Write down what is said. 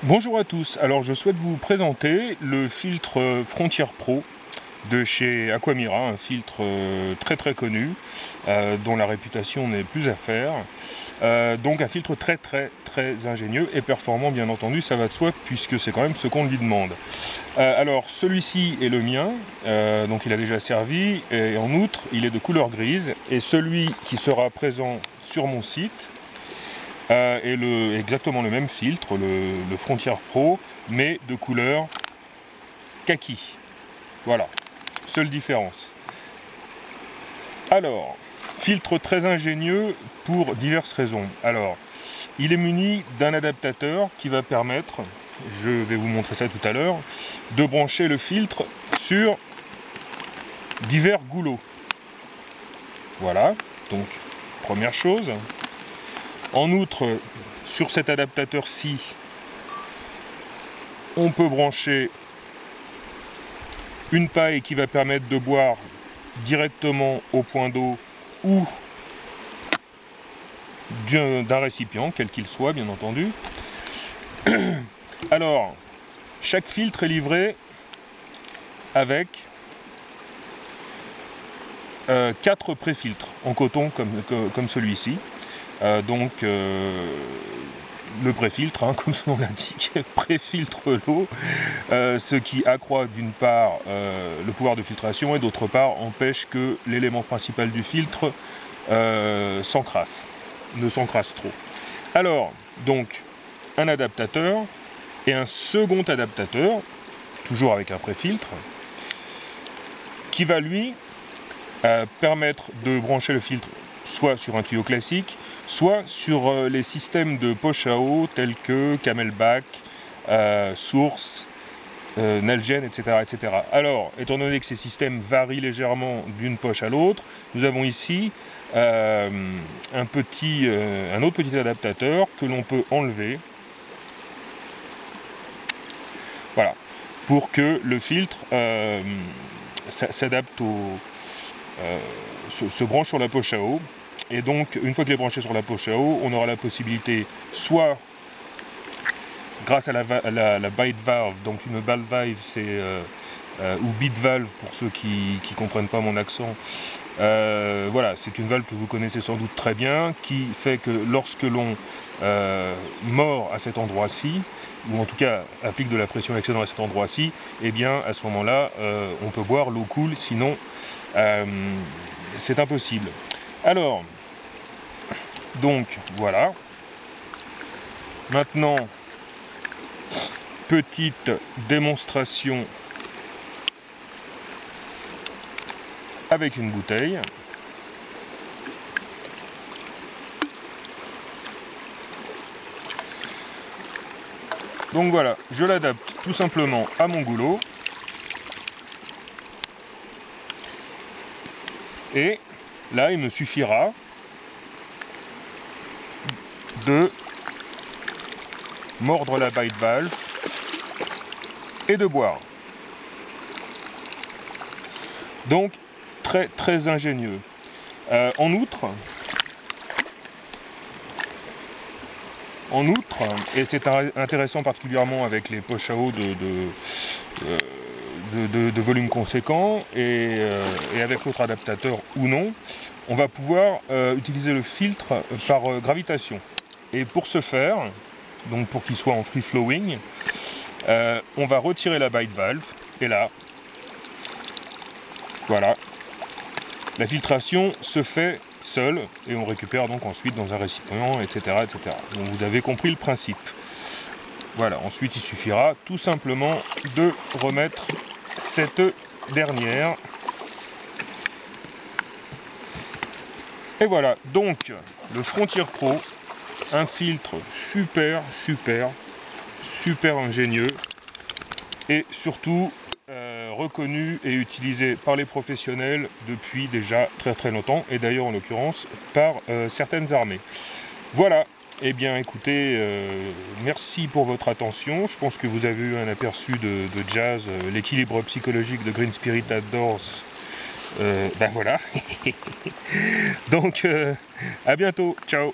Bonjour à tous, alors je souhaite vous présenter le filtre Frontier Pro de chez Aquamira, un filtre très connu, dont la réputation n'est plus à faire. Donc un filtre très ingénieux et performant, bien entendu, ça va de soi puisque c'est quand même ce qu'on lui demande. Alors celui-ci est le mien, donc il a déjà servi, et en outre il est de couleur grise, et celui qui sera présent sur mon site est exactement le même filtre, le Frontier Pro, mais de couleur kaki. Voilà, seule différence. Alors, filtre très ingénieux pour diverses raisons. Alors, il est muni d'un adaptateur qui va permettre, je vais vous montrer ça tout à l'heure, de brancher le filtre sur divers goulots. Voilà, donc première chose. En outre, sur cet adaptateur-ci, on peut brancher une paille qui va permettre de boire directement au point d'eau ou d'un récipient, quel qu'il soit, bien entendu. Alors, chaque filtre est livré avec 4 pré-filtres en coton comme celui-ci. Le pré-filtre, hein, comme son nom l'indique, pré-filtre l'eau, ce qui accroît d'une part le pouvoir de filtration et d'autre part empêche que l'élément principal du filtre ne s'encrasse trop. Alors, donc, un adaptateur et un second adaptateur, toujours avec un pré-filtre, qui va lui permettre de brancher le filtre soit sur un tuyau classique, soit sur les systèmes de poche à eau tels que Camelback, Source, Nalgene, etc., etc. Alors, étant donné que ces systèmes varient légèrement d'une poche à l'autre, nous avons ici un autre petit adaptateur que l'on peut enlever. Voilà, pour que le filtre s'adapte se branche sur la poche à eau. Et donc, une fois qu'il est branché sur la poche à eau, on aura la possibilité, soit grâce à la bite valve, donc une bite valve, c'est ou bit valve pour ceux qui ne comprennent pas mon accent. Voilà, c'est une valve que vous connaissez sans doute très bien, qui fait que lorsque l'on mord à cet endroit-ci, ou en tout cas applique de la pression excédente à cet endroit-ci, et bien à ce moment-là, on peut boire, l'eau coule, sinon c'est impossible. Alors, donc voilà. Maintenant, petite démonstration avec une bouteille. Donc voilà, je l'adapte tout simplement à mon goulot. Et là, il me suffira de mordre la bite valve et de boire. Donc, très ingénieux. En outre, et c'est intéressant particulièrement avec les poches à eau de volume conséquent et avec l'autre adaptateur ou non, on va pouvoir utiliser le filtre par gravitation. Et pour ce faire, donc pour qu'il soit en free flowing, on va retirer la bite valve et là, voilà, la filtration se fait seule et on récupère donc ensuite dans un récipient, etc., etc. Donc vous avez compris le principe. Voilà, ensuite il suffira tout simplement de remettre cette dernière. Et voilà, donc le Frontier Pro, un filtre super ingénieux et surtout reconnu et utilisé par les professionnels depuis déjà très longtemps, et d'ailleurs en l'occurrence par certaines armées. Voilà, eh bien écoutez, merci pour votre attention. Je pense que vous avez eu un aperçu de Jazz, l'équilibre psychologique de Green Spirit Outdoors. Ben voilà. Donc à bientôt, ciao.